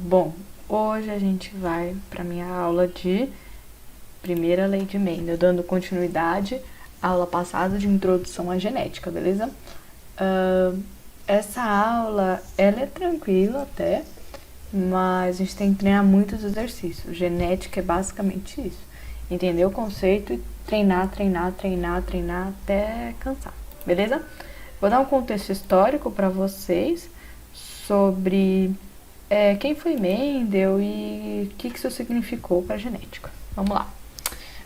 Bom, hoje a gente vai para minha aula de primeira lei de Mendel, dando continuidade à aula passada de introdução à genética, beleza? Essa aula, ela é tranquila até, mas a gente tem que treinar muitos exercícios. Genética é basicamente isso. Entender o conceito e treinar até cansar, beleza? Vou dar um contexto histórico para vocês sobre quem foi Mendel e o que isso significou para a genética. Vamos lá.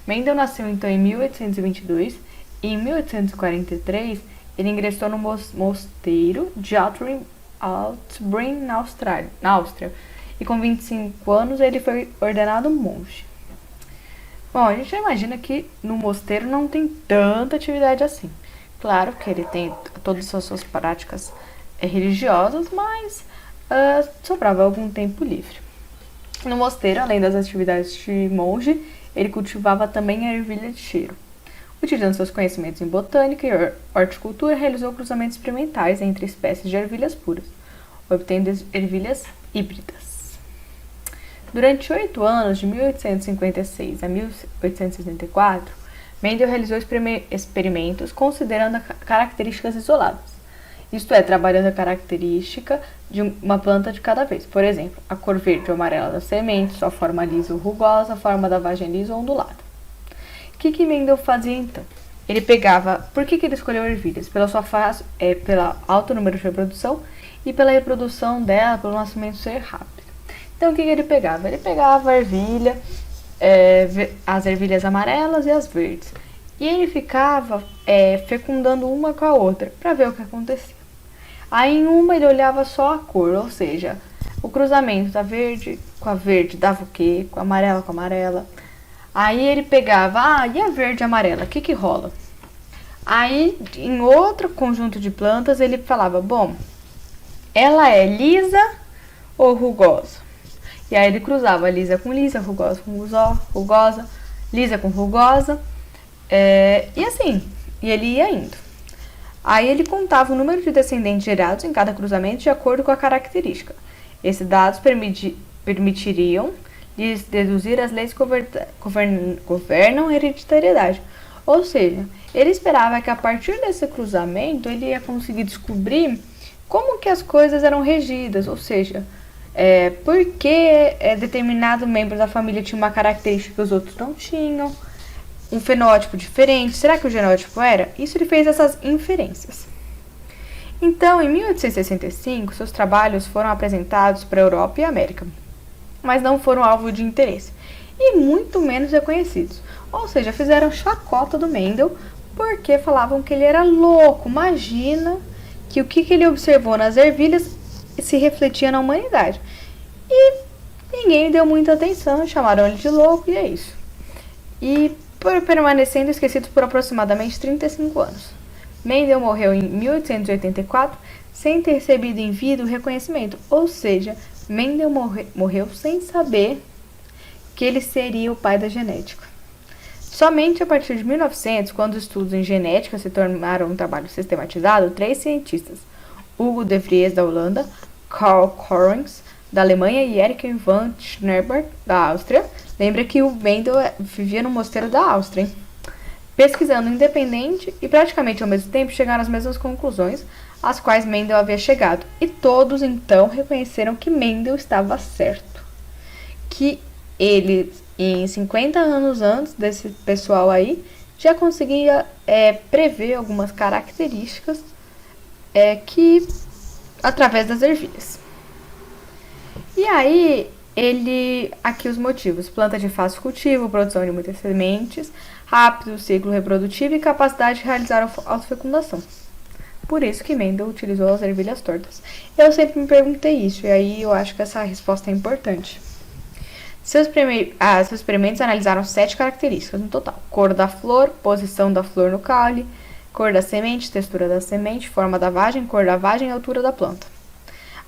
Mendel nasceu então em 1822 e em 1843 ele ingressou no mosteiro de Altbrunn, na Áustria, e com 25 anos ele foi ordenado monge. Bom, a gente já imagina que no mosteiro não tem tanta atividade assim. Claro que ele tem todas as suas práticas religiosas, mas sobrava algum tempo livre. No mosteiro, além das atividades de monge, ele cultivava também a ervilha de cheiro. Utilizando seus conhecimentos em botânica e horticultura, realizou cruzamentos experimentais entre espécies de ervilhas puras, obtendo ervilhas híbridas. Durante 8 anos, de 1856 a 1864, Mendel realizou experimentos considerando características isoladas. Isto é, trabalhando a característica de uma planta de cada vez. Por exemplo, a cor verde ou amarela das sementes, sua forma lisa ou rugosa, a forma da vagem lisa ou ondulada. O que Mendel fazia então? Ele pegava... Por que ele escolheu ervilhas? Pela pelo alto número de reprodução e pela reprodução dela, pelo nascimento ser rápido. Então, o que ele pegava? Ele pegava a ervilha, as ervilhas amarelas e as verdes. E ele ficava fecundando uma com a outra, para ver o que acontecia. Aí, em uma, ele olhava só a cor, ou seja, o cruzamento da verde com a verde dava o quê? Com a amarela. Aí, ele pegava, e a verde e a amarela, o que rola? Aí, em outro conjunto de plantas, ele falava, bom, ela é lisa ou rugosa? E aí ele cruzava lisa com lisa, rugosa com rugosa, lisa com rugosa, e assim, e ele ia indo. Aí ele contava o número de descendentes gerados em cada cruzamento de acordo com a característica. Esses dados permitiriam lhes deduzir as leis que governam a hereditariedade. Ou seja, ele esperava que a partir desse cruzamento ele ia conseguir descobrir como que as coisas eram regidas, ou seja, por que determinado membro da família tinha uma característica que os outros não tinham, um fenótipo diferente, será que o genótipo era? Isso ele fez essas inferências. Então, em 1865, seus trabalhos foram apresentados para a Europa e a América, mas não foram alvo de interesse, e muito menos reconhecidos. Ou seja, fizeram chacota do Mendel, porque falavam que ele era louco. Imagina que o que ele observou nas ervilhas se refletia na humanidade. E ninguém deu muita atenção, chamaram ele de louco e é isso. E permanecendo esquecido por aproximadamente 35 anos. Mendel morreu em 1884 sem ter recebido em vida o reconhecimento, ou seja, Mendel morreu sem saber que ele seria o pai da genética. Somente a partir de 1900, quando os estudos em genética se tornaram um trabalho sistematizado, 3 cientistas, Hugo de Vries, da Holanda, Karl Correns, da Alemanha e Erich van Schneeberg, da Áustria. Lembra que o Mendel vivia no mosteiro da Áustria, hein? Pesquisando independente e praticamente ao mesmo tempo chegaram às mesmas conclusões às quais Mendel havia chegado. E todos então reconheceram que Mendel estava certo. Que ele, em 50 anos antes desse pessoal aí, já conseguia prever algumas características que através das ervilhas. E aí, aqui os motivos: planta de fácil cultivo, produção de muitas sementes, rápido ciclo reprodutivo e capacidade de realizar autofecundação. Por isso que Mendel utilizou as ervilhas tortas. Eu sempre me perguntei isso, e aí eu acho que essa resposta é importante. Seus experimentos analisaram 7 características no total: cor da flor, posição da flor no caule, cor da semente, textura da semente, forma da vagem, cor da vagem e altura da planta.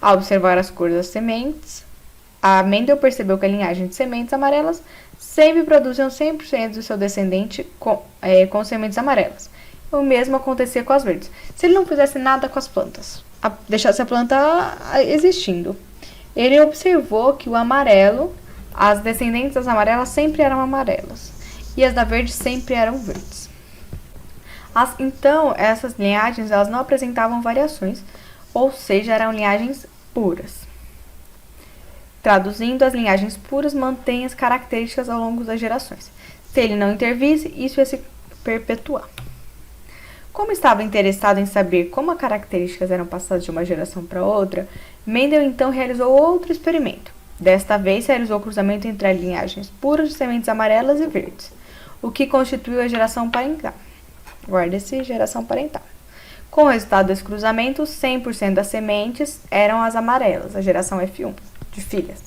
Ao observar as cores das sementes, a Mendel percebeu que a linhagem de sementes amarelas sempre produziam 100% do seu descendente com sementes amarelas. O mesmo acontecia com as verdes. Se ele não fizesse nada com as plantas, deixasse a planta existindo, Ele observou que o amarelo, as descendentes das amarelas sempre eram amarelas e as da verde sempre eram verdes. Então, essas linhagens elas não apresentavam variações, ou seja, eram linhagens puras. Traduzindo, as linhagens puras mantêm as características ao longo das gerações. Se ele não intervisse, isso ia se perpetuar. Como estava interessado em saber como as características eram passadas de uma geração para outra, Mendel então realizou outro experimento. Desta vez, realizou o cruzamento entre as linhagens puras de sementes amarelas e verdes, o que constituiu a geração parental. Guarda-se geração parental. Com o resultado desse cruzamento, 100% das sementes eram as amarelas, a geração F1, de filhas.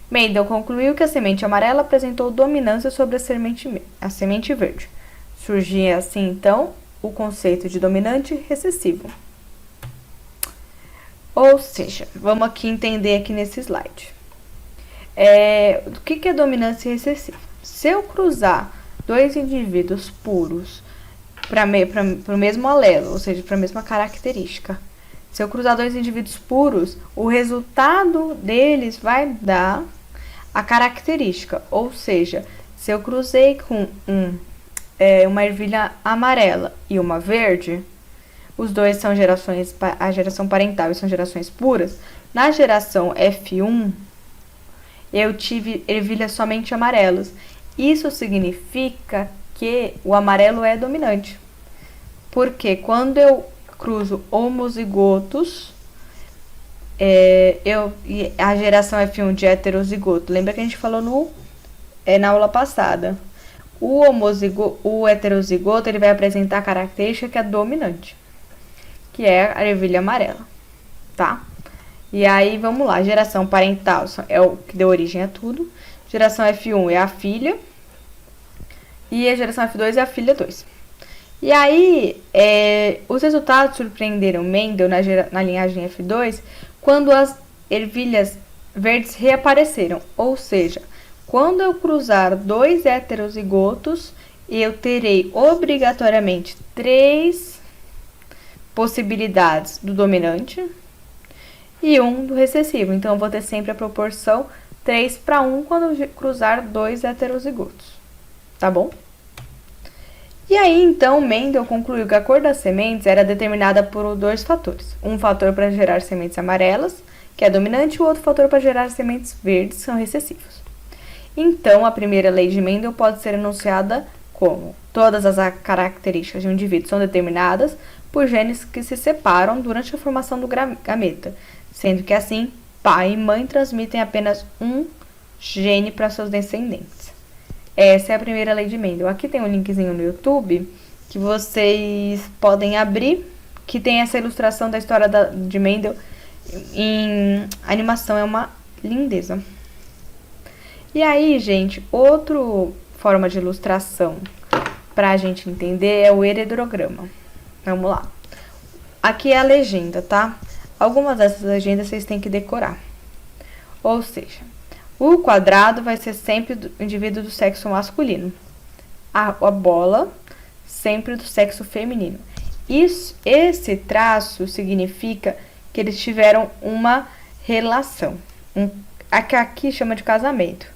Mendel concluiu que a semente amarela apresentou dominância sobre a semente verde. Surgia assim, então, o conceito de dominante recessivo. Ou seja, vamos aqui entender aqui nesse slide. O que é dominância recessiva? Se eu cruzar dois indivíduos puros para o mesmo alelo, ou seja, para a mesma característica, se eu cruzar dois indivíduos puros, o resultado deles vai dar a característica. Ou seja, se eu cruzei com uma ervilha amarela e uma verde, os dois são a geração parental e são gerações puras. Na geração F1, eu tive ervilhas somente amarelas. Isso significa que o amarelo é dominante. Porque quando eu cruzo homozigotos, a geração F1 de heterozigoto, lembra que a gente falou na aula passada? O heterozigoto ele vai apresentar a característica que é dominante, que é a ervilha amarela, tá? E aí, vamos lá, geração parental é o que deu origem a tudo. Geração F1 é a filha. E a geração F2 é a filha 2. E aí, os resultados surpreenderam Mendel na linhagem F2 quando as ervilhas verdes reapareceram. Ou seja, quando eu cruzar dois heterozigotos, eu terei obrigatoriamente 3 possibilidades do dominante e 1 do recessivo. Então, eu vou ter sempre a proporção 3:1 quando eu cruzar dois heterozigotos. Tá bom? E aí, então, Mendel concluiu que a cor das sementes era determinada por 2 fatores. Um fator para gerar sementes amarelas, que é dominante, e o outro fator para gerar sementes verdes, que são recessivos. Então, a primeira lei de Mendel pode ser enunciada como: todas as características de um indivíduo são determinadas por genes que se separam durante a formação do gameta, sendo que assim, pai e mãe transmitem apenas um gene para seus descendentes. Essa é a primeira lei de Mendel. Aqui tem um linkzinho no YouTube que vocês podem abrir, que tem essa ilustração da história de Mendel em animação. É uma lindeza. E aí, gente, outra forma de ilustração para a gente entender é o heredograma. Vamos lá. Aqui é a legenda, tá? Algumas dessas legendas vocês têm que decorar. Ou seja, o quadrado vai ser sempre do indivíduo do sexo masculino. A bola, sempre do sexo feminino. Esse traço significa que eles tiveram uma relação. Aqui chama de casamento.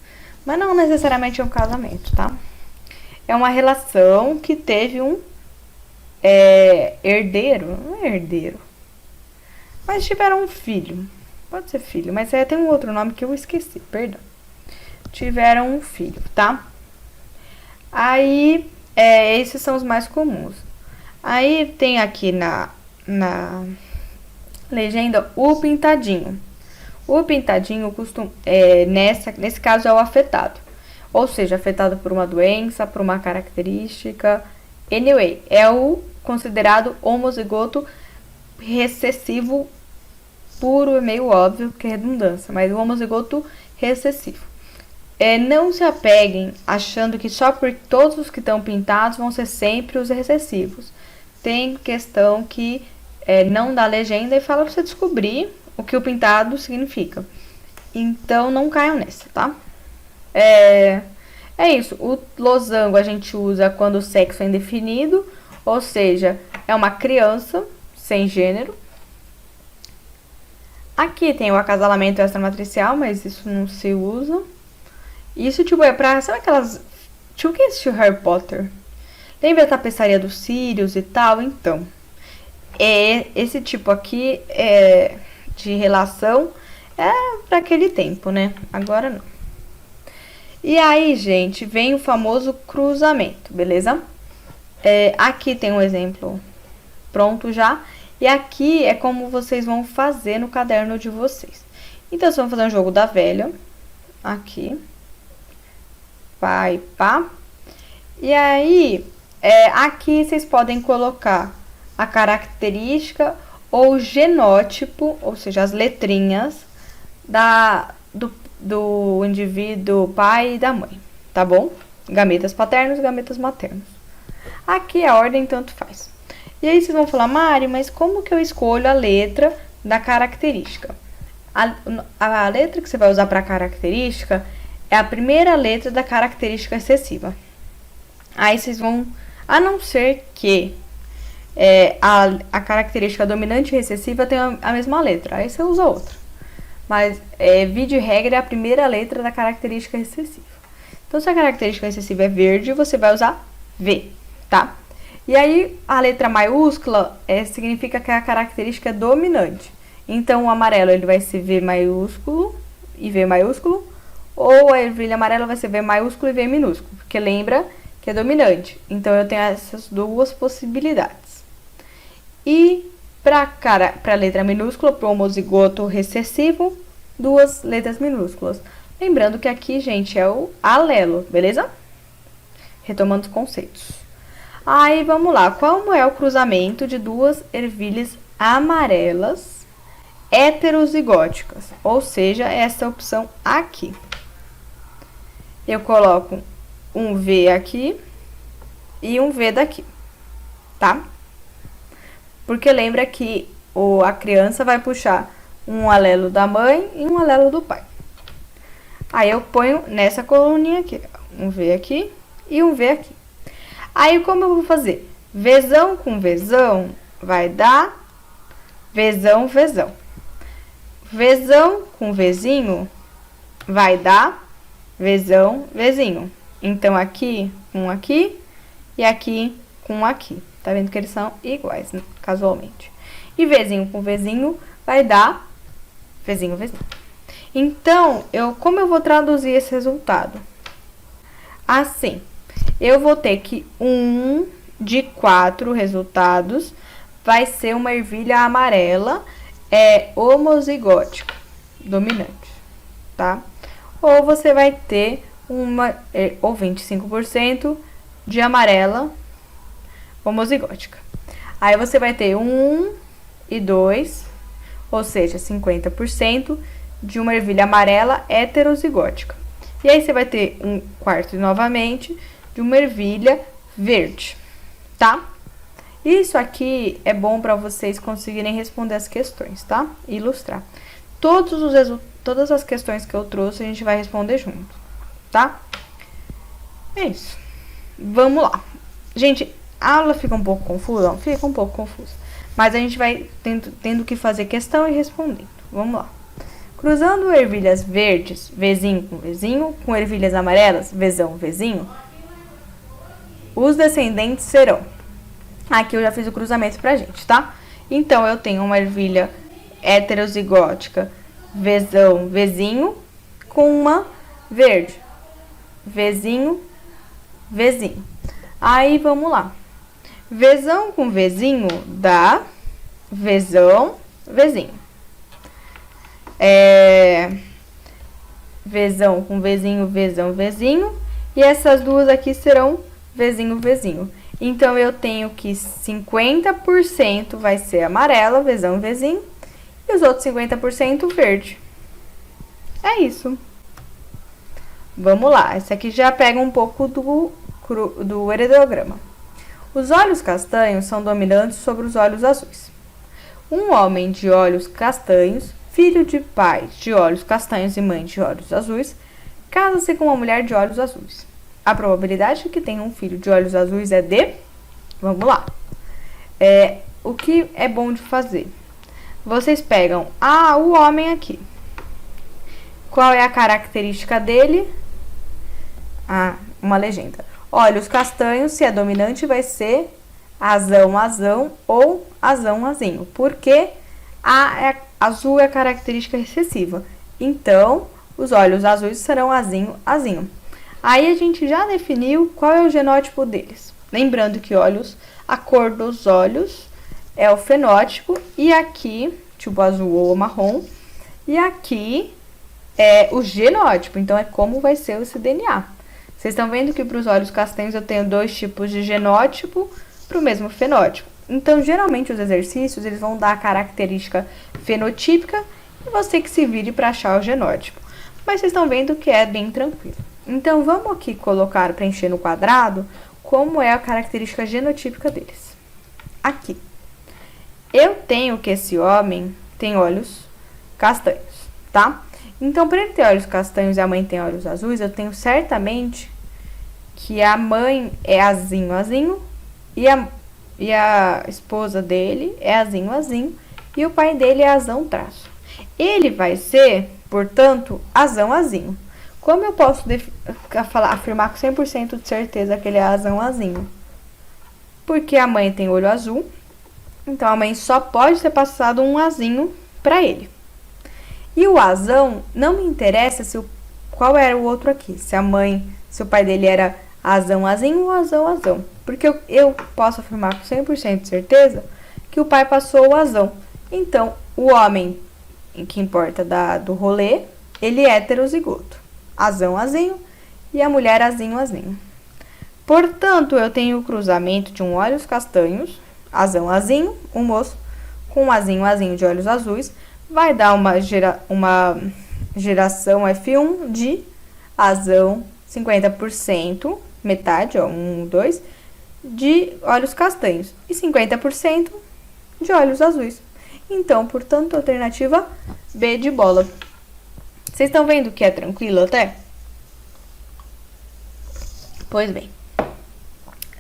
Mas não necessariamente é um casamento, tá? É uma relação que teve um herdeiro. Não é herdeiro. Mas tiveram um filho. Pode ser filho, mas tem um outro nome que eu esqueci, perdão. Tiveram um filho, tá? Aí, esses são os mais comuns. Aí tem aqui na legenda o pintadinho. O pintadinho nesse caso é o afetado. Ou seja, afetado por uma doença, por uma característica. Anyway, é o considerado homozigoto recessivo puro, é meio óbvio que é redundância, mas o homozigoto recessivo. Não se apeguem achando que só por todos os que estão pintados vão ser sempre os recessivos. Tem questão que não dá legenda e fala para você descobrir o que o pintado significa. Então, não caiam nessa, tá? É isso. O losango a gente usa quando o sexo é indefinido, ou seja, é uma criança sem gênero. Aqui tem o acasalamento extramatricial, mas isso não se usa. Isso, tipo, é pra... Sabe aquelas... Tipo, quem assistiu Harry Potter? Lembra a tapeçaria dos Sirius e tal? Então, esse tipo aqui de relação é pra aquele tempo, né? Agora não. E aí, gente, vem o famoso cruzamento, beleza? Aqui tem um exemplo pronto já. E aqui é como vocês vão fazer no caderno de vocês. Então, vocês vão fazer um jogo da velha. Aqui. Pá e pá. E aí, aqui vocês podem colocar a característica ou genótipo, ou seja, as letrinhas do indivíduo pai e da mãe, tá bom? Gametas paternos, gametas maternos. Aqui a ordem tanto faz. E aí vocês vão falar, Mari, mas como que eu escolho a letra da característica? A letra que você vai usar para característica é a primeira letra da característica excessiva. Aí vocês vão, a não ser que a característica dominante e recessiva tenha a mesma letra, aí você usa outra. Mas, via de regra, é a primeira letra da característica recessiva. Então, se a característica recessiva é verde, você vai usar V, tá? E aí, a letra maiúscula significa que a característica é dominante. Então, o amarelo ele vai ser V maiúsculo e V maiúsculo, ou a ervilha amarela vai ser V maiúsculo e V minúsculo, porque lembra que é dominante. Então, eu tenho essas duas possibilidades. E para a letra minúscula, para o homozigoto recessivo, duas letras minúsculas. Lembrando que aqui, gente, é o alelo, beleza? Retomando os conceitos. Aí, vamos lá. Como é o cruzamento de duas ervilhas amarelas heterozigóticas? Ou seja, essa opção aqui. Eu coloco um V aqui e um V daqui, tá? Porque lembra que a criança vai puxar um alelo da mãe e um alelo do pai. Aí eu ponho nessa coluninha aqui, um V aqui e um V aqui. Aí como eu vou fazer? Vzão com Vzão vai dar Vzão, Vzão. Vzão com Vzinho vai dar Vzão, Vzinho. Então aqui com aqui e aqui com aqui. Tá vendo que eles são iguais, né? Casualmente. E Vzinho com Vzinho vai dar Vzinho, Vzinho. Então, como eu vou traduzir esse resultado? Assim, eu vou ter que 1 de 4 resultados vai ser uma ervilha amarela homozigótica, dominante, tá? Ou você vai ter ou 25% de amarela homozigótica. Aí você vai ter 1 e 2, ou seja, 50% de uma ervilha amarela heterozigótica. E aí você vai ter 1/4 novamente de uma ervilha verde, tá? Isso aqui é bom para vocês conseguirem responder as questões, tá? E ilustrar. Todas as questões que eu trouxe a gente vai responder junto, tá? É isso. Vamos lá. Gente, a aula fica um pouco confusa? Não, fica um pouco confusa. Mas a gente vai tendo que fazer questão e respondendo. Vamos lá. Cruzando ervilhas verdes, Vzinho, com ervilhas amarelas, Vzão, Vzinho, os descendentes serão... Aqui eu já fiz o cruzamento pra gente, tá? Então, eu tenho uma ervilha heterozigótica, Vzão, Vzinho, com uma verde, Vzinho, Vzinho. Aí, vamos lá. Vzão com Vzinho dá Vzão, Vzinho. Vzão com Vzinho, Vzão, Vzinho. E essas duas aqui serão Vzinho, Vzinho. Então, eu tenho que 50% vai ser amarela, Vzão, Vzinho. E os outros 50% verde. É isso. Vamos lá. Esse aqui já pega um pouco do heredograma. Os olhos castanhos são dominantes sobre os olhos azuis. Um homem de olhos castanhos, filho de pai de olhos castanhos e mãe de olhos azuis, casa-se com uma mulher de olhos azuis. A probabilidade de que tenha um filho de olhos azuis é de... Vamos lá. O que é bom de fazer? vocês pegam o homem aqui. Qual é a característica dele? Uma legenda. Olhos castanhos, se é dominante, vai ser azão, azão ou azão, azinho. Porque azul é a característica recessiva. Então, os olhos azuis serão azinho, azinho. Aí a gente já definiu qual é o genótipo deles. Lembrando que a cor dos olhos é o fenótipo. E aqui, tipo azul ou marrom. E aqui é o genótipo. Então, é como vai ser esse DNA. Vocês estão vendo que para os olhos castanhos eu tenho 2 tipos de genótipo para o mesmo fenótipo. Então, geralmente, os exercícios eles vão dar a característica fenotípica e você que se vire para achar o genótipo. Mas vocês estão vendo que é bem tranquilo. Então, vamos aqui preencher no quadrado como é a característica genotípica deles. Aqui. Eu tenho que esse homem tem olhos castanhos, tá? Então, para ele ter olhos castanhos e a mãe tem olhos azuis, eu tenho certamente que a mãe é azinho, azinho, e a esposa dele é azinho, azinho, e o pai dele é azão, traço. Ele vai ser, portanto, azão, azinho. Como eu posso afirmar com 100% de certeza que ele é azão, azinho? Porque a mãe tem olho azul, então a mãe só pode ter passado um azinho para ele. E o azão, não me interessa qual era o outro aqui, se o pai dele era azão, azinho ou azão, azão. Porque eu posso afirmar com 100% de certeza que o pai passou o azão. Então, o homem, que importa do rolê, ele é heterozigoto. Azão, azinho, e a mulher azinho, azinho. Portanto, eu tenho o cruzamento de um olhos castanhos, azão, azinho, um moço com um azinho, azinho de olhos azuis, vai dar uma geração F1 de azão 50%, metade, 1, 2, de olhos castanhos e 50% de olhos azuis. Então, portanto, alternativa B de bola. Vocês estão vendo que é tranquilo até? Pois bem.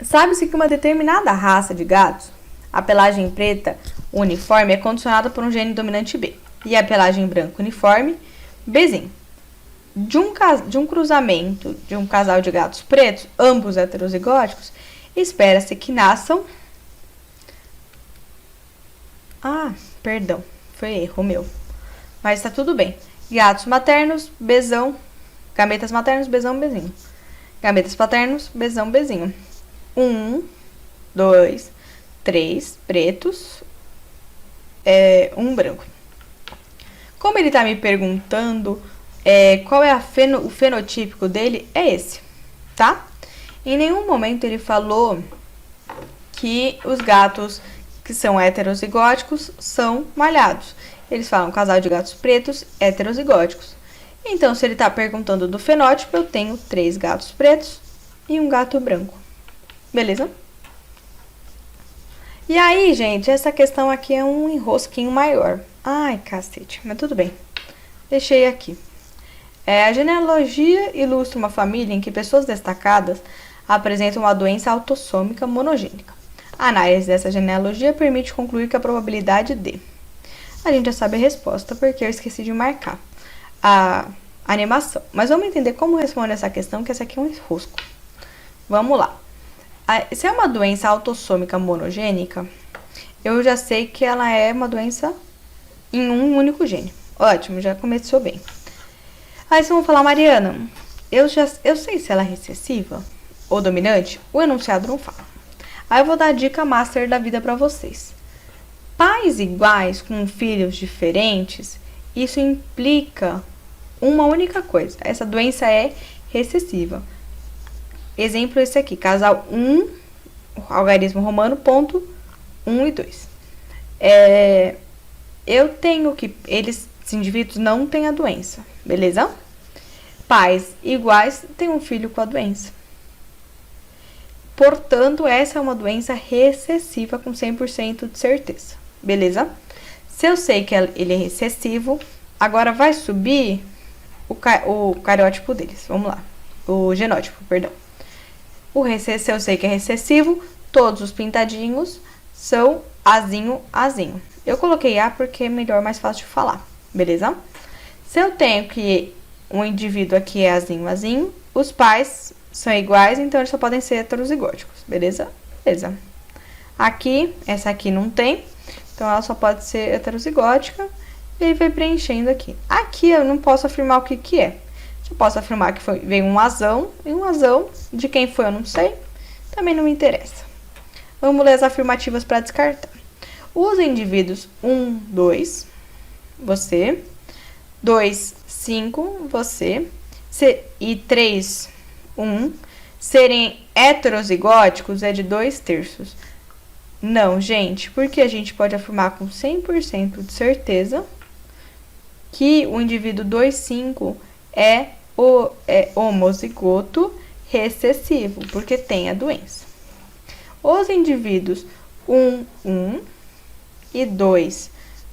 Sabe-se que uma determinada raça de gatos, a pelagem preta uniforme, é condicionada por um gene dominante B. E a pelagem branca uniforme, Bzinho. De um cruzamento de um casal de gatos pretos, ambos heterozigóticos, espera-se que nasçam... Perdão, foi erro meu. Mas tá tudo bem. Gatos maternos, Bzão. Gametas maternos, Bzão, Bzinho. Gametas paternos, Bzão, Bzinho. 1, 2, 3 pretos, 1 branco. Como ele tá me perguntando qual é o fenotípico dele, é esse, tá? Em nenhum momento ele falou que os gatos que são heterozigóticos são malhados. Eles falam casal de gatos pretos heterozigóticos. Então, se ele tá perguntando do fenótipo, eu tenho 3 gatos pretos e um gato branco. Beleza? E aí, gente, essa questão aqui é um enrosquinho maior. Ai, cacete, mas tudo bem. Deixei aqui. A genealogia ilustra uma família em que pessoas destacadas apresentam uma doença autossômica monogênica. A análise dessa genealogia permite concluir que a probabilidade de... A gente já sabe a resposta, porque eu esqueci de marcar a animação. Mas vamos entender como responder essa questão, que essa aqui é um enrosco. Vamos lá. Se é uma doença autossômica monogênica, eu já sei que ela é uma doença em um único gene. Ótimo, já começou bem. Aí vocês vão falar, Mariana, eu sei se ela é recessiva ou dominante, o enunciado não fala. Aí eu vou dar a dica master da vida para vocês. Pais iguais com filhos diferentes, isso implica uma única coisa. Essa doença é recessiva. Exemplo esse aqui, casal 1, algarismo romano, ponto 1 e 2. Eu tenho que esses indivíduos não têm a doença, beleza? Pais iguais têm um filho com a doença. Portanto, essa é uma doença recessiva com 100% de certeza, beleza? Se eu sei que ele é recessivo, agora vai subir o cariótipo deles, vamos lá, o genótipo, perdão. Se eu sei que é recessivo, todos os pintadinhos são azinho, azinho. Eu coloquei A porque é melhor, mais fácil de falar, beleza? Se eu tenho que um indivíduo aqui é azinho, azinho, os pais são iguais, então eles só podem ser heterozigóticos, beleza? Beleza. Aqui, essa aqui não tem, então ela só pode ser heterozigótica, e aí vai preenchendo aqui. Aqui eu não posso afirmar o que que é. Eu posso afirmar que veio um azão, e um azão, de quem foi eu não sei, também não me interessa. Vamos ler as afirmativas para descartar. Os indivíduos 1, 2, você, 2, 5, você, e 3, 1, serem heterozigóticos é de 2/3. Não, gente, porque a gente pode afirmar com 100% de certeza que o indivíduo 2, 5 é homozigoto recessivo, porque tem a doença. Os indivíduos 1, 1 e 2,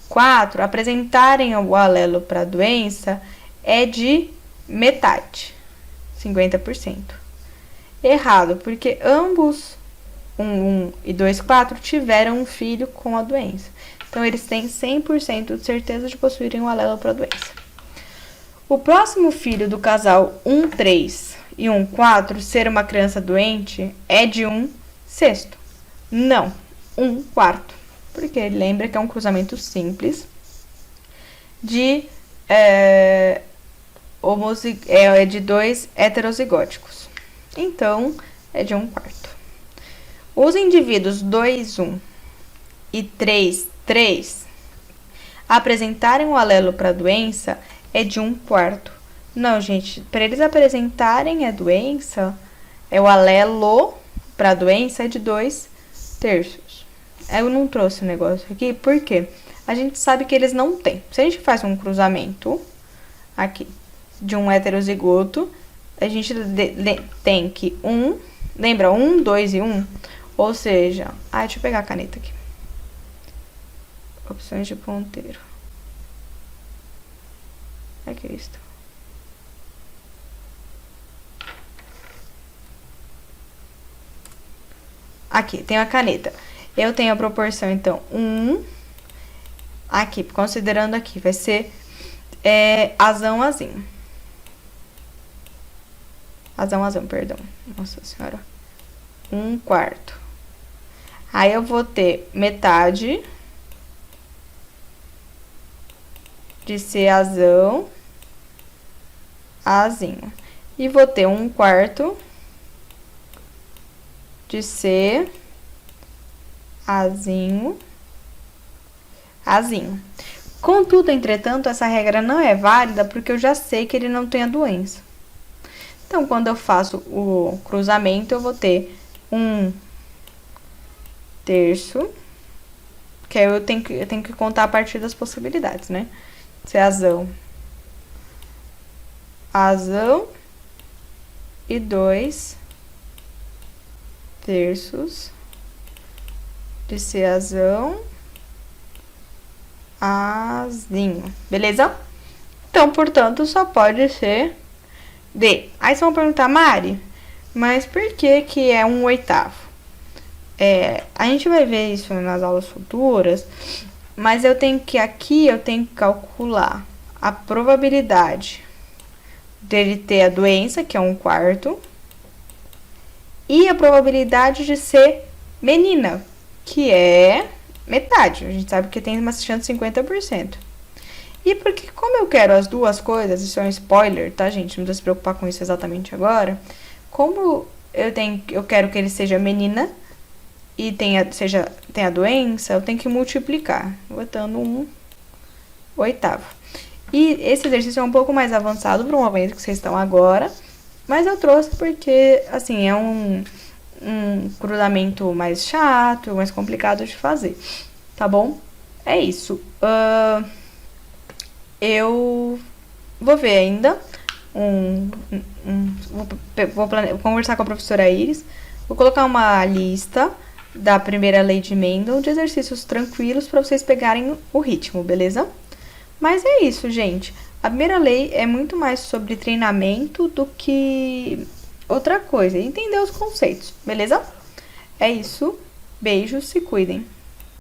4 apresentarem o alelo para a doença é de metade, 50%. Errado, porque ambos 1, 1 e 2, 4 tiveram um filho com a doença. Então, eles têm 100% de certeza de possuírem o alelo para a doença. O próximo filho do casal 1, 3 e 1, 4 ser uma criança doente é de 1/6. Não, 1/4. Porque lembra que é um cruzamento simples de de 2 heterozigóticos. Então, é de 1/4. Os indivíduos 2, 1 e 3, 3 apresentarem o alelo para a doença é de 1/4. Não, gente, para eles apresentarem a doença, o alelo para a doença é de 2/3. Eu não trouxe o negócio aqui, porque a gente sabe que eles não têm. Se a gente faz um cruzamento aqui de um heterozigoto, a gente tem que lembra 1, 2 e 1? Ou seja, deixa eu pegar a caneta aqui. Opções de ponteiro. Aqui está. Aqui, tem a caneta. Eu tenho a proporção, então, 1. Aqui, considerando aqui, vai ser azão, azinho. Azão, azão, perdão. Nossa senhora. 1/4. Aí, eu vou ter metade de ser azão, azinho. E vou ter 1/4 de ser azinho, azinho. Contudo, entretanto, essa regra não é válida porque eu já sei que ele não tem a doença. Então, quando eu faço o cruzamento, eu vou ter 1/3, que aí eu tenho que contar a partir das possibilidades, né? Ser azão, azão e 2/3 de ser azão, azinho, beleza? Então, portanto, só pode ser D. Aí vocês vão perguntar, Mari, mas por que que é 1/8? A gente vai ver isso nas aulas futuras, mas eu tenho que calcular a probabilidade dele ter a doença, que é 1/4, e a probabilidade de ser menina, que é metade. A gente sabe que tem uma chance de 50%. E porque, como eu quero as duas coisas, isso é um spoiler, tá, gente? Não precisa se preocupar com isso exatamente agora. Como eu quero que ele seja menina e tenha a doença, eu tenho que multiplicar, botando 1/8. E esse exercício é um pouco mais avançado para o momento que vocês estão agora, mas eu trouxe porque, assim, é um cruzamento mais chato, mais complicado de fazer, tá bom? É isso. Eu vou ver ainda, vou conversar com a professora Iris, vou colocar uma lista da primeira lei de Mendel de exercícios tranquilos para vocês pegarem o ritmo, beleza? Mas é isso, gente. A primeira lei é muito mais sobre treinamento do que outra coisa, entender os conceitos, beleza? É isso. Beijos, se cuidem.